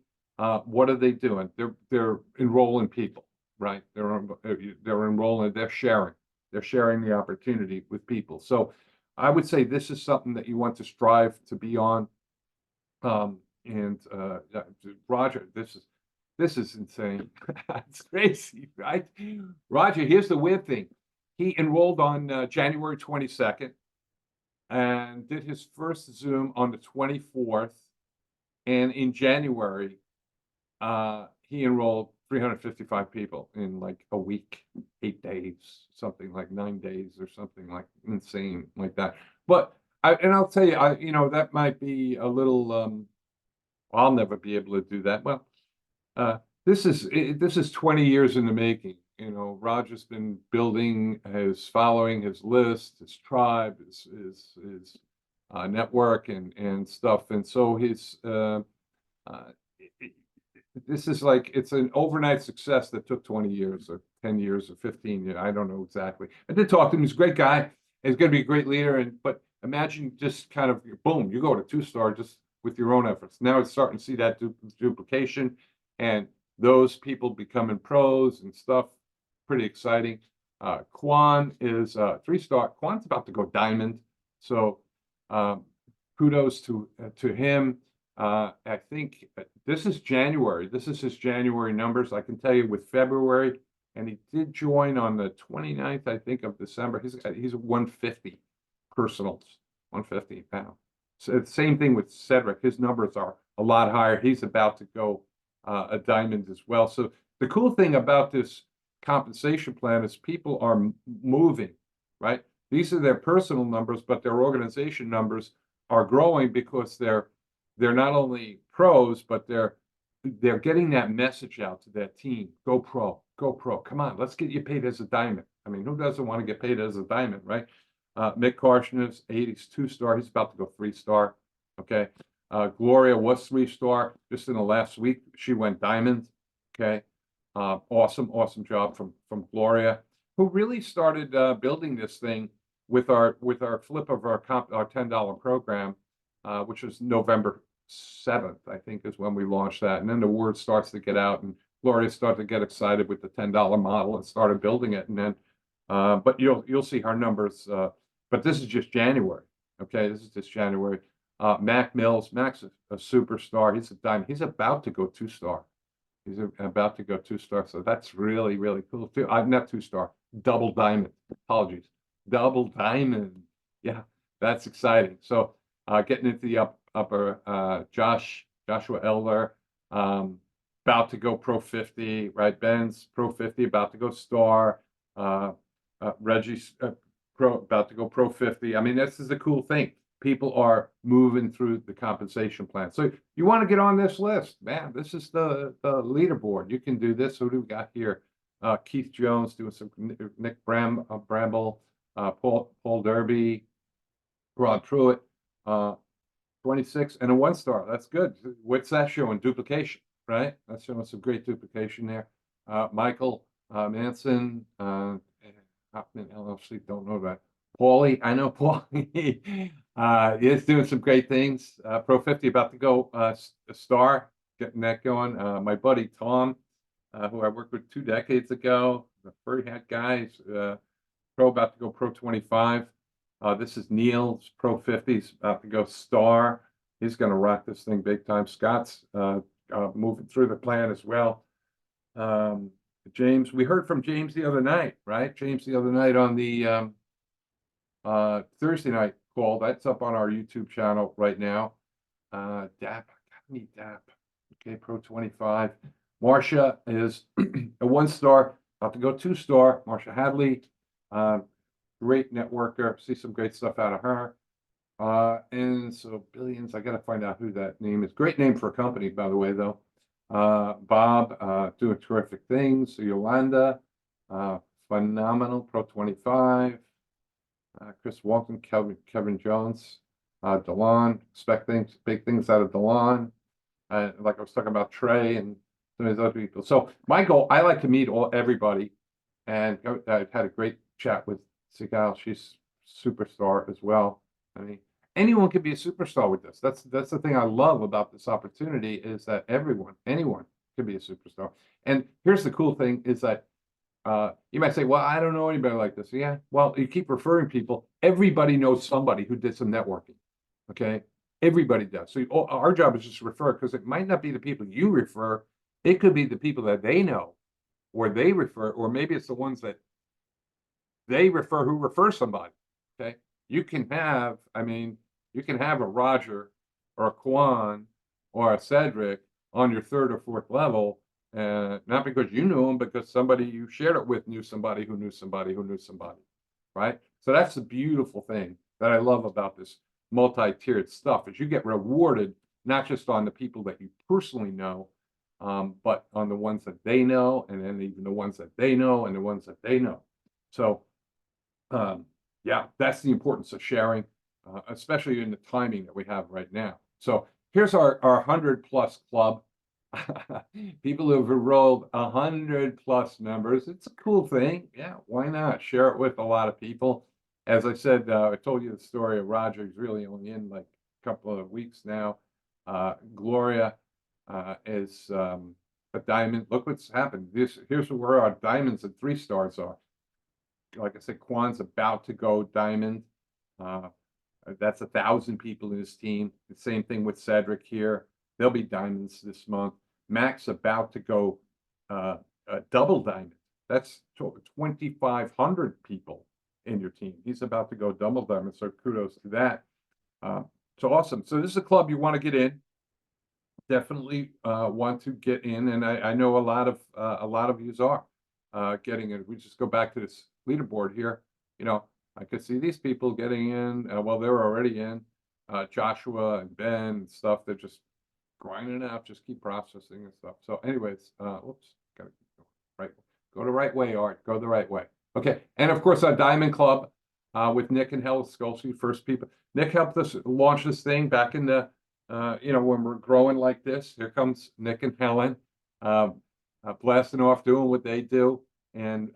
Speaker 1: what are they doing? They're enrolling people, right? They're enrolling. They're sharing the opportunity with people. So, I would say this is something that you want to strive to be on. And Roger, this is insane. It's crazy, right? Roger, here's the weird thing. He enrolled on January 22nd and did his first Zoom on the 24th. And in January, he enrolled 355 people in like a week, 8 days, something like 9 days or something like insane like that. But I'll tell you, that might be a little, I'll never be able to do that. Well, this is 20 years in the making. Roger's been building his following, his list, his tribe, his network and stuff. And so this is like, it's an overnight success that took 20 years or 10 years or 15 years. I don't know exactly. I did talk to him. He's a great guy. He's going to be a great leader. But imagine just kind of, boom, you go to 2-star just with your own efforts. Now it's starting to see that duplication and those people becoming pros and stuff. Pretty exciting. Quan is 3-star. Quan's about to go diamond. So kudos to him. I think this is January. This is his January numbers. I can tell you with February, and he did join on the 29th, I think, of December. He's 150 personals, 150 pounds. So the same thing with Cedric. His numbers are a lot higher. He's about to go a diamond as well. So the cool thing about this compensation plan is people are moving, right? These are their personal numbers, but their organization numbers are growing because they're not only pros, but they're getting that message out to that team. Go pro, go pro. Come on, let's get you paid as a diamond. I mean, who doesn't want to get paid as a diamond, right? Mick Karshner's 80's 2-star. He's about to go 3-star. Okay. Gloria was 3-star just in the last week. She went diamond. Okay. Awesome job from Gloria, who really started building this thing with our flip of our $10 program, which was November 7th, I think, is when we launched that. And then the word starts to get out, and Gloria started to get excited with the $10 model and started building it. And then, but you'll see her numbers. But this is just January. Okay, this is just January. Mac Mills, Mac's a superstar. He's a diamond. He's about to go 2-star. He's about to go 2-star. So that's really, really cool too. I'm not 2-star, double diamond. Apologies, double diamond. Yeah, that's exciting. So getting into the upper, Joshua Elder, about to go Pro 50, right? Ben's Pro 50, about to go star. Reggie's about to go Pro 50. I mean, this is a cool thing. People are moving through the compensation plan. So you want to get on this list, man. This is the leaderboard. You can do this. Who do we got here? Keith Jones doing some, Nick Bramble, Paul Derby, Rod Pruitt, 26 and a 1-star. That's good. What's that showing? Duplication, right? That's showing some great duplication there. Michael Manson, Hoffman LLC, don't know that. Paulie, I know Paulie. Is doing some great things. Pro 50 about to go a star, getting that going. My buddy Tom, who I worked with 2 decades ago, the furry hat guys, pro about to go Pro 25. This is Neil's Pro 50's about to go star. He's going to rock this thing big time. Scott's moving through the plan as well. James, we heard from James the other night, right? James the other night on the Thursday night call. That's up on our YouTube channel right now. DAP, I gotta meet DAP. Okay, Pro 25. Marcia is a 1-star, about to go 2-star. Marcia Hadley, great networker. See some great stuff out of her. And so Billions, I gotta find out who that name is. Great name for a company, by the way, though. Bob, doing terrific things. Yolanda, phenomenal, Pro 25. Chris Walton, Kevin Jones, DeLon, expect things, big things out of DeLon. Like I was talking about Trey and some of these other people. So my goal, I like to meet everybody, and I've had a great chat with Sigal. She's superstar as well. I mean, anyone can be a superstar with this. That's the thing I love about this opportunity, is that anyone can be a superstar. And here's the cool thing is that you might say, well, I don't know anybody like this. Yeah, well, you keep referring people. Everybody knows somebody who did some networking. Okay, everybody does. So our job is just to refer, because it might not be the people you refer. It could be the people that they know, or they refer, or maybe it's the ones that they refer who refer somebody. Okay, you can have a Roger or a Kwan or a Cedric on your 3rd or 4th level, not because you knew them, because somebody you shared it with knew somebody who knew somebody who knew somebody, right? So that's the beautiful thing that I love about this multi-tiered stuff, is you get rewarded not just on the people that you personally know, but on the ones that they know, and then even the ones that they know, and the ones that they know. So yeah, that's the importance of sharing, especially in the timing that we have right now. So here's our 100+ club. People who have enrolled 100+ members. It's a cool thing. Yeah, why not share it with a lot of people? As I said, I told you the story of Roger. He's really only in like a couple of weeks now. Gloria is a diamond. Look what's happened. Here's where our diamonds and 3-stars are. Like I said, Kwan's about to go diamond. That's 1,000 people in his team. The same thing with Cedric here. They'll be diamonds this month. Mac's about to go double diamond. That's 2,500 people in your team. He's about to go double diamond. So kudos to that. So awesome. So this is a club you want to get in. Definitely want to get in, and I know a lot of yous are getting in. We just go back to this leaderboard here. You know, I could see these people getting in. Well, they're already in. Joshua and Ben and stuff. They're just grinding out, just keep processing and stuff. So anyways, whoops, gotta keep going. Right, go the right way, Art. Go the right way. Okay, and of course our Diamond Club with Nick and Helen Skolsky, first people. Nick helped us launch this thing back in the when we're growing like this. Here comes Nick and Helen, blasting off, doing what they do, and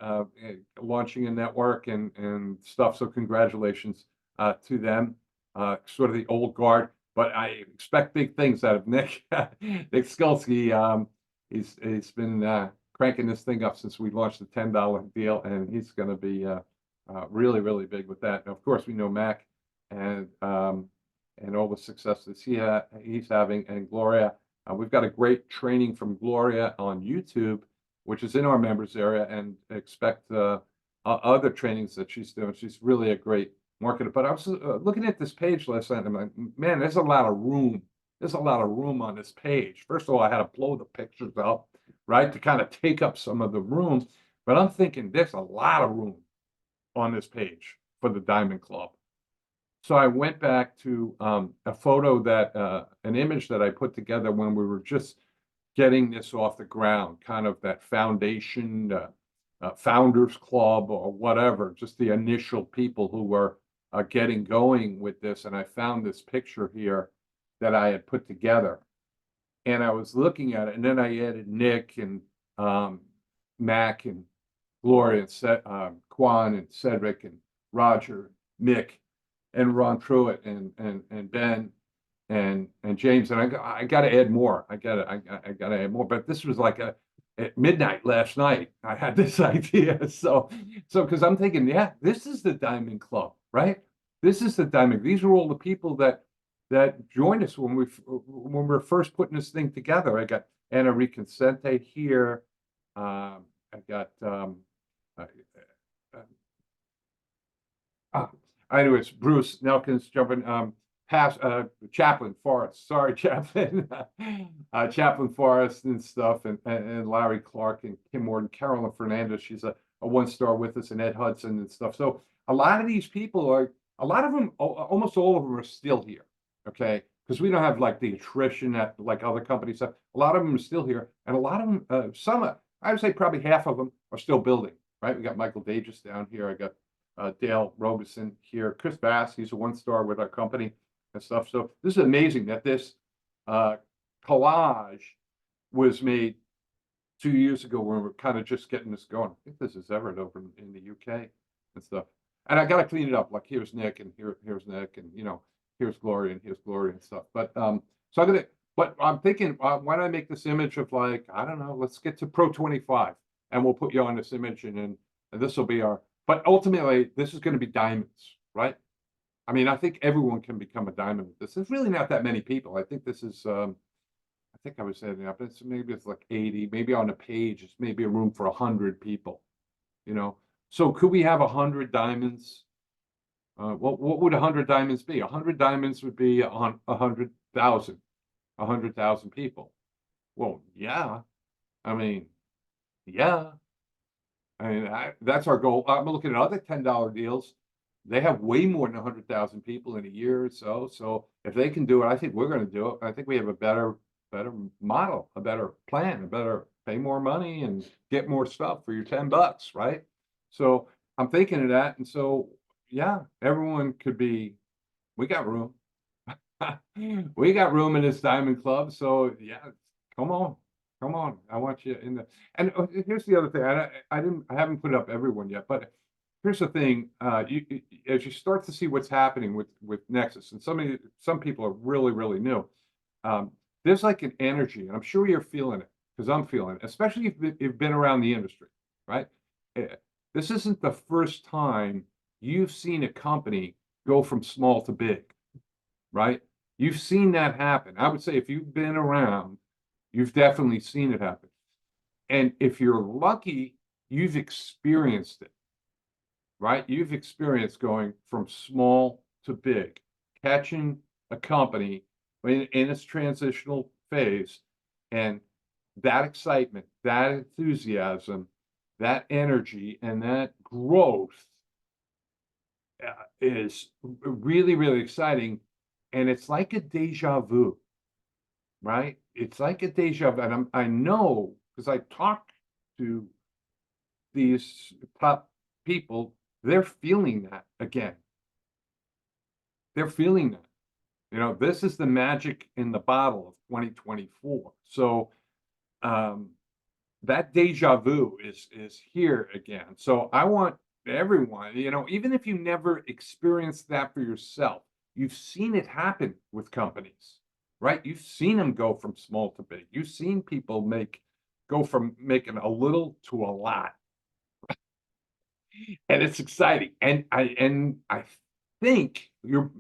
Speaker 1: launching a network and stuff. So congratulations to them, sort of the old guard. But I expect big things out of Nick. Nick Skolsky, he's been cranking this thing up since we launched the $10 deal, and he's going to be really, really big with that. And of course, we know Mac and all the success that he's having, and Gloria. We've got a great training from Gloria on YouTube, which is in our members area, and expect other trainings that she's doing. She's really a great marketer. But I was looking at this page last night, and I'm like, man, there's a lot of room. There's a lot of room on this page. First of all, I had to blow the pictures up, right, to kind of take up some of the room. But I'm thinking there's a lot of room on this page for the Diamond Club. So I went back to a photo an image that I put together when we were just getting this off the ground, kind of that foundation, founders club or whatever, just the initial people who were getting going with this. And I found this picture here that I had put together, and I was looking at it, and then I added Nick and Mac and Gloria and Quan and Cedric and Roger, Mick, and Ron Pruitt and Ben and James, and I got to add more. I got to add more. But this was like at midnight last night. I had this idea, so because I'm thinking, yeah, this is the Diamond Club, right? This is the Diamond. These are all the people that joined us when we were first putting this thing together. I got Anna Reconsente here. I got anyways, Bruce Nelkins jumping, Chaplain Forrest, sorry, Chaplain, Chaplain Forrest and stuff, and Larry Clark and Kim Morton, Carolyn Fernandez, she's a 1-star with us, and Ed Hudson and stuff. So a lot of these people a lot of them, almost all of them are still here, okay? Because we don't have like the attrition that like other companies have. A lot of them are still here, and a lot of them, I would say probably half of them are still building, right? We got Michael Dages down here. I got Dale Robeson here, Chris Bass, he's a 1-star with our company and stuff. So this is amazing that this collage was made 2 years ago when we're kind of just getting this going. I think this is Everett over in the UK and stuff. And I got to clean it up. Like here's Nick, and here's Nick, and here's Gloria, and here's Gloria and stuff. But but I'm thinking, why don't I make this image of like, I don't know, let's get to Pro 25, and we'll put you on this image, and this will be our. But ultimately, this is going to be diamonds, right? I mean, I think everyone can become a diamond with this. There's really not that many people. I think this is, I think I was setting up. Maybe it's like 80. Maybe on a page, it's maybe a room for 100 people. So could we have 100 diamonds? What would 100 diamonds be? 100 diamonds would be 100,000, 100,000 people. Well, yeah. I mean, yeah. I mean, that's our goal. I'm looking at other $10 deals. They have way more than 100,000 people in a year or so. So if they can do it, I think we're going to do it. I think we have a better model, a better plan, a better pay more money and get more stuff for your $10, right? So I'm thinking of that. And so, yeah, everyone could be, we got room. We got room in this Diamond Club. So yeah, come on. Come on, I want you in the. And here's the other thing. I haven't put up everyone yet, but here's the thing. As you start to see what's happening with Nexus, and some people are really new. There's like an energy, and I'm sure you're feeling it because I'm feeling it, especially if you've been around the industry, right? This isn't the first time you've seen a company go from small to big, right? You've seen that happen. I would say if you've been around, you've definitely seen it happen. And if you're lucky, you've experienced it, right? You've experienced going from small to big, catching a company in its transitional phase, and that excitement, that enthusiasm, that energy, and that growth is really exciting. And it's like a deja vu, right? It's like a deja vu. And I know because I talk to these top people, they're feeling that again. They're feeling that. This is the magic in the bottle of 2024. So that deja vu is here again. So I want everyone, even if you never experienced that for yourself, you've seen it happen with companies, right? You've seen them go from small to big. You've seen people make go from making a little to a lot. And it's exciting. And I think you're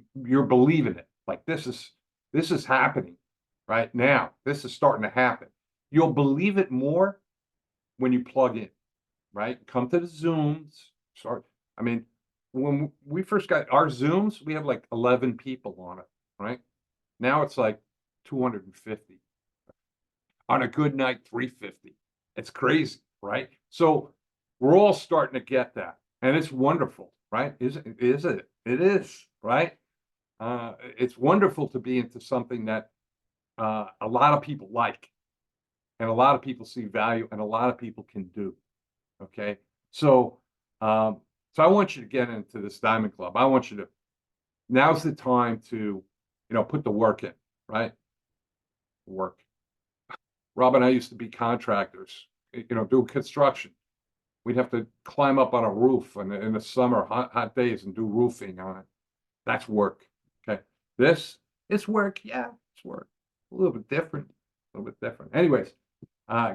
Speaker 1: believing it. Like this is happening right now. This is starting to happen. You'll believe it more when you plug in, right? Come to the Zooms. Start. I mean, when we first got our Zooms, we have like 11 people on it, right? Now it's like 250. On a good night, 350. It's crazy, right? So we're all starting to get that, and it's wonderful, right? Is it? It is, right? It's wonderful to be into something that a lot of people like, and a lot of people see value, and a lot of people can do. Okay, so so I want you to get into this Diamond Club. I want you to. Now's the time to, put the work in, right? Work. Rob and I used to be contractors, do construction. We'd have to climb up on a roof in the summer, hot days, and do roofing on it. That's work. Okay. This is work. Yeah, it's work. A little bit different. A little bit different. Anyways,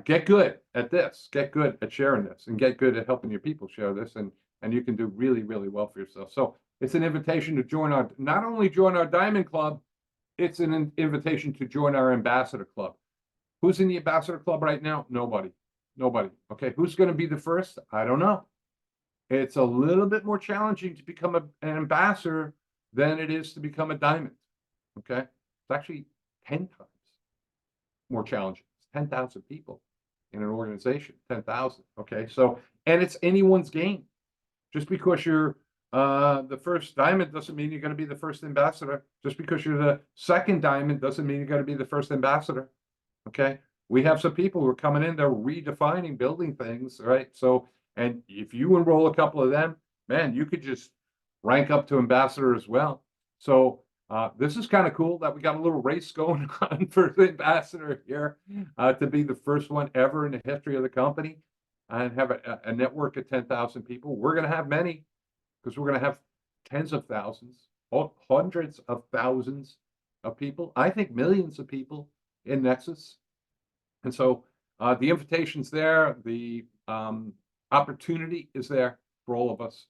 Speaker 1: get good at this. Get good at sharing this, and get good at helping your people share this, and you can do really, really well for yourself. So it's an invitation to not only join our Diamond Club, it's an invitation to join our Ambassador Club. Who's in the Ambassador Club right now? Nobody. Nobody. Okay. Who's going to be the first? I don't know. It's a little bit more challenging to become an ambassador than it is to become a diamond. Okay. It's actually 10 times more challenging. It's 10,000 people in an organization. 10,000. Okay. So, and it's anyone's game. Just because you're the first diamond doesn't mean you're going to be the first ambassador. Just because you're the second diamond doesn't mean you're going to be the first ambassador. Okay, we have some people who are coming in, they're redefining, building things, right? So, and if you enroll a couple of them, man, you could just rank up to ambassador as well. So this is kind of cool that we got a little race going on for the ambassador here to be the first one ever in the history of the company and have a network of 10,000 people. We're going to have many because we're going to have tens of thousands, hundreds of thousands of people. I think millions of people in Nexus. And so the invitation's there, the opportunity is there for all of us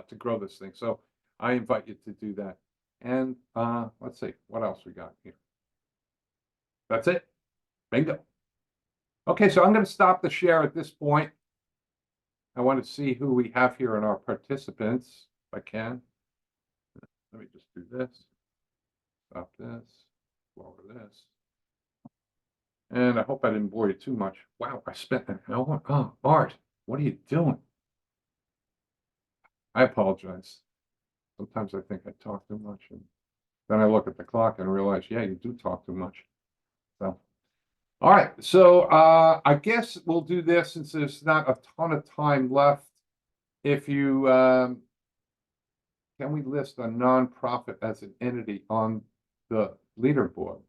Speaker 1: to grow this thing. So I invite you to do that. And let's see, what else we got here? That's it. Bingo. Okay, so I'm going to stop the share at this point. I want to see who we have here in our participants, if I can. Let me just do this. Stop this. Lower this. And I hope I didn't bore you too much. Wow, I spent an hour. Oh, Art, what are you doing? I apologize. Sometimes I think I talk too much. And then I look at the clock and realize, yeah, you do talk too much. So, all right. So I guess we'll do this since there's not a ton of time left. If you, can we list a nonprofit as an entity on the leaderboard?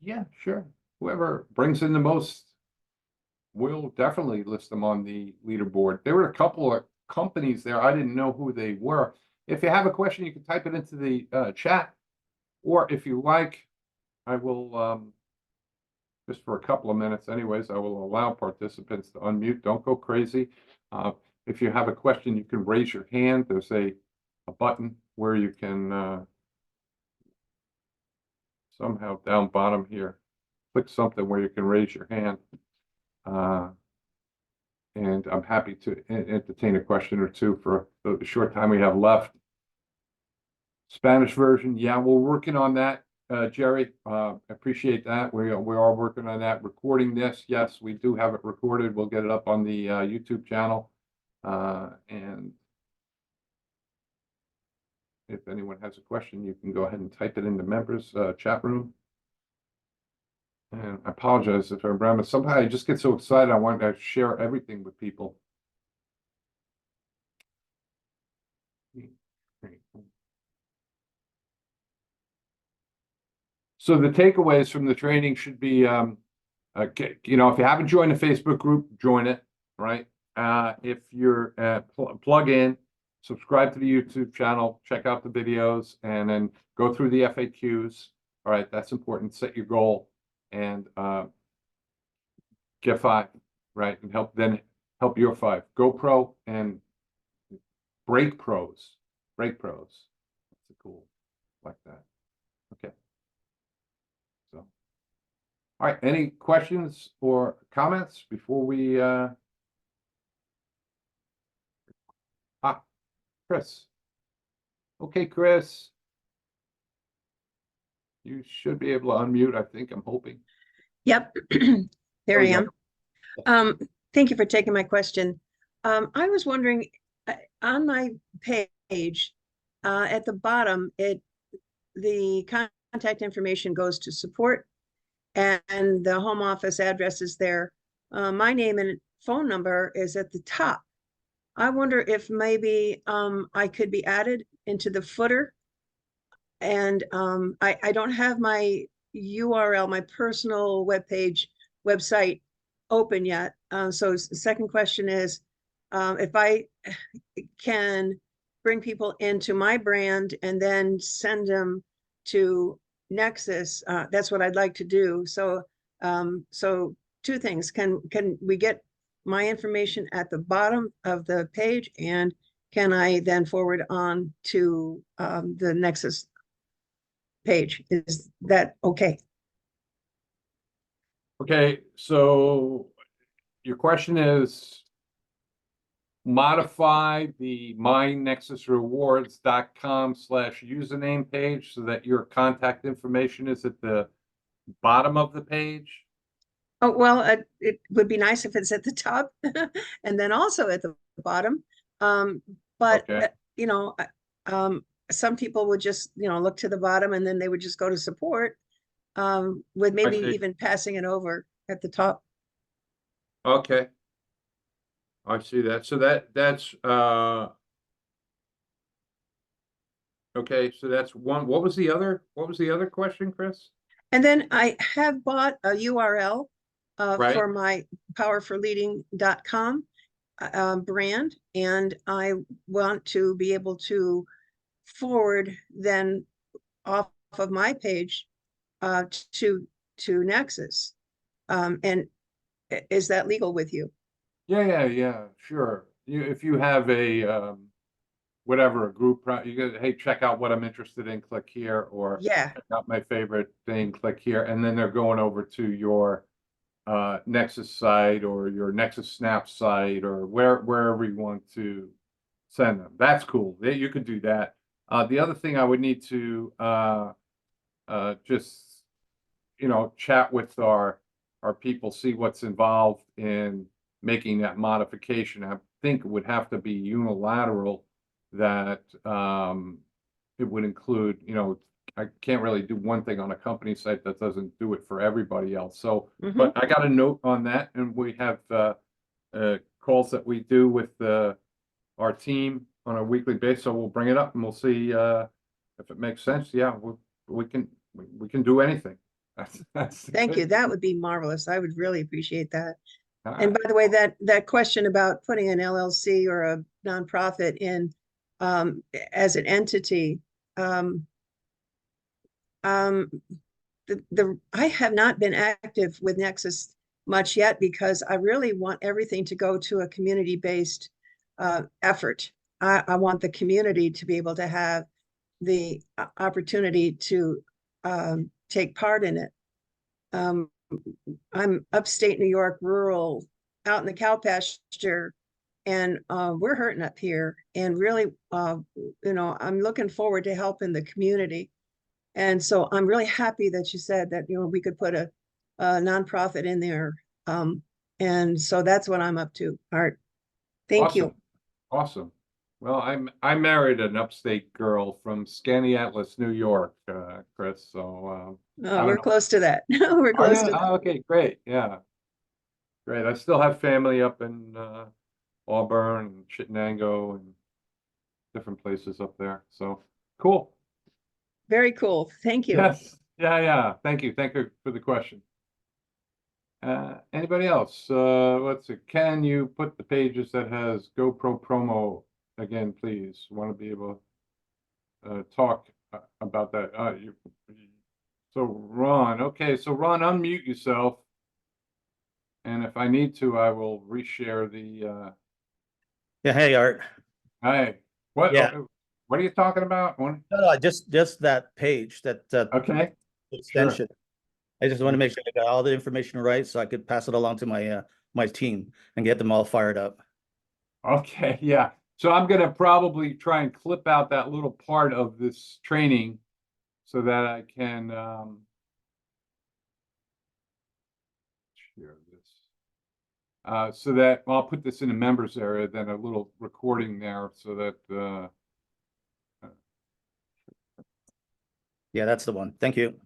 Speaker 1: Yeah, sure. Whoever brings in the most, we'll definitely list them on the leaderboard. There were a couple of companies there. I didn't know who they were. If you have a question, you can type it into the chat, or if you like, I will, just for a couple of minutes anyways, I will allow participants to unmute. Don't go crazy. If you have a question, you can raise your hand. There's a button where you can somehow down bottom here, click something where you can raise your hand. And I'm happy to entertain a question or two for the short time we have left. Spanish version, yeah, we're working on that, Jerry. Appreciate that. We are working on that. Recording this, yes, we do have it recorded. We'll get it up on the YouTube channel. And if anyone has a question, you can go ahead and type it in the members chat room. And I apologize if I'm rambling. Somehow I just get so excited. I want to share everything with people. So the takeaways from the training should be, if you haven't joined the Facebook group, join it, right? If you're plug in, subscribe to the YouTube channel, check out the videos, and then go through the FAQs. All right, that's important. Set your goal and get 5, right? And help your 5. GoPro and Break Pros. Break Pros. That's a cool, like that. Okay. So, all right. Any questions or comments before we Chris. Okay, Chris. You should be able to unmute, I think. I'm hoping.
Speaker 2: Yep, there I am. Thank you for taking my question. I was wondering, on my page, at the bottom, the contact information goes to support, and the home office address is there. My name and phone number is at the top. I wonder if maybe I could be added into the footer. And I don't have my URL, my personal website open yet. So the second question is, if I can bring people into my brand and then send them to Nexus, that's what I'd like to do. So so 2 things. Can we get my information at the bottom of the page, and can I then forward on to the Nexus page? Is that okay?
Speaker 1: Okay, so your question is modify the mynexusrewards.com/username page so that your contact information is at the bottom of the page.
Speaker 2: Oh, well, it would be nice if it's at the top and then also at the bottom. But
Speaker 1: Okay.
Speaker 2: you know, some people would just, look to the bottom and then they would just go to support, with maybe even passing it over at the top.
Speaker 1: Okay. I see that. So that's okay, so that's one. What was the other question, Chris?
Speaker 2: And then I have bought a URL
Speaker 1: Right.
Speaker 2: for my powerforleading.com brand, and I want to be able to forward then off of my page to Nexus. And is that legal with you?
Speaker 1: Yeah, sure. If you have a whatever, a group, you go, hey, check out what I'm interested in, click here, or
Speaker 2: Yeah.
Speaker 1: check out my favorite thing, click here, and then they're going over to your Nexus site or your Nexus Snap site or wherever you want to send them. That's cool. You could do that. The other thing I would need to just chat with our people, see what's involved in making that modification. I think it would have to be unilateral, that it would include, I can't really do one thing on a company site that doesn't do it for everybody else. So, but I got a note on that, and we have calls that we do with our team on a weekly basis. So we'll bring it up and we'll see if it makes sense. Yeah, we can do anything.
Speaker 2: Thank you. That would be marvelous. I would really appreciate that.
Speaker 1: All
Speaker 2: And
Speaker 1: right.
Speaker 2: by the way, that question about putting an LLC or a nonprofit in as an entity, I have not been active with Nexus much yet because I really want everything to go to a community-based effort. I want the community to be able to have the opportunity to take part in it. I'm upstate New York, rural, out in the cow pasture, and we're hurting up here. And really, I'm looking forward to helping the community. And so I'm really happy that you said that, we could put a nonprofit in there. And so that's what I'm up to, Art. Thank you.
Speaker 1: Awesome. Well, I married an upstate girl from Skaneateles, New York, Chris. So
Speaker 2: we're close to that. We're close to that.
Speaker 1: Oh, okay, great. Yeah, great. I still have family up in Auburn and Chittenango and different places up there. So cool.
Speaker 2: Very cool. Thank you.
Speaker 1: Yes. Yeah. Thank you. Thank you for the question. Anybody else? Let's see. Can you put the pages that has GoPro promo again, please? Want to be able to talk about that. So Ron, okay. So Ron, unmute yourself. And if I need to, I will reshare the,
Speaker 3: Yeah, hey, Art.
Speaker 1: hey, what,
Speaker 3: Yeah.
Speaker 1: what are you talking about?
Speaker 3: No, just that page, that
Speaker 1: Okay,
Speaker 3: extension. I just want to make sure I got all the information right so I could pass it along to my team and get them all fired up.
Speaker 1: okay, yeah. So I'm gonna probably try and clip out that little part of this training so that I can, share this. So that I'll put this in the members area, then a little recording there so that,
Speaker 3: Yeah, that's the one. Thank you.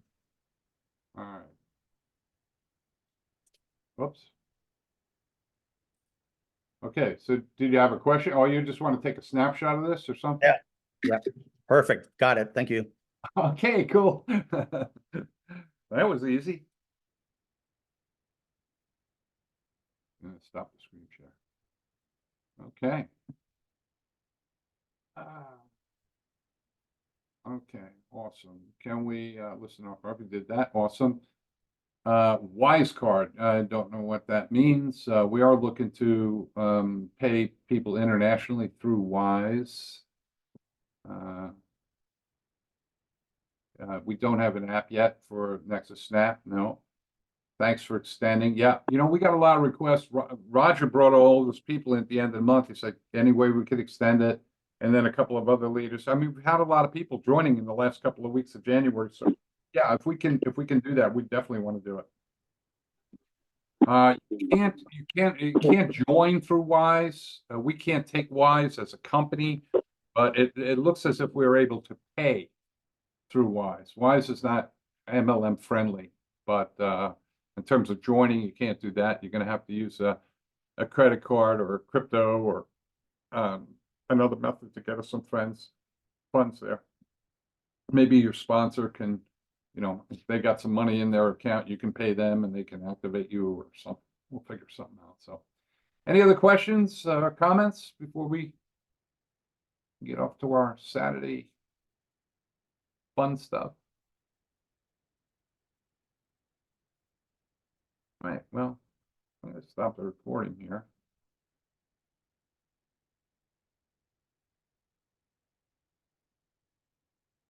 Speaker 1: all right. Whoops. Okay, so did you have a question? Oh, you just want to take a snapshot of this or something?
Speaker 3: Yeah. Perfect. Got it. Thank you.
Speaker 1: Okay, cool. That was easy. I'm gonna stop the screen share. Okay. Okay, awesome. Can we listen off? We did that. Awesome. Wise card. I don't know what that means. We are looking to pay people internationally through Wise. We don't have an app yet for Nexus Snap. No. Thanks for extending. Yeah, we got a lot of requests. Roger brought all those people in at the end of the month. He said, any way we could extend it. And then a couple of other leaders. I mean, we've had a lot of people joining in the last couple of weeks of January. So yeah, if we can do that, we definitely want to do it. You can't join through Wise. We can't take Wise as a company, but it looks as if we're able to pay through Wise. Wise is not MLM friendly, but in terms of joining, you can't do that. You're going to have to use a credit card or crypto or another method to get us some funds there. Maybe your sponsor can, if they got some money in their account, you can pay them and they can activate you or something. We'll figure something out. So, any other questions, comments before we get off to our Saturday fun stuff? All right, well, I'm going to stop the recording here.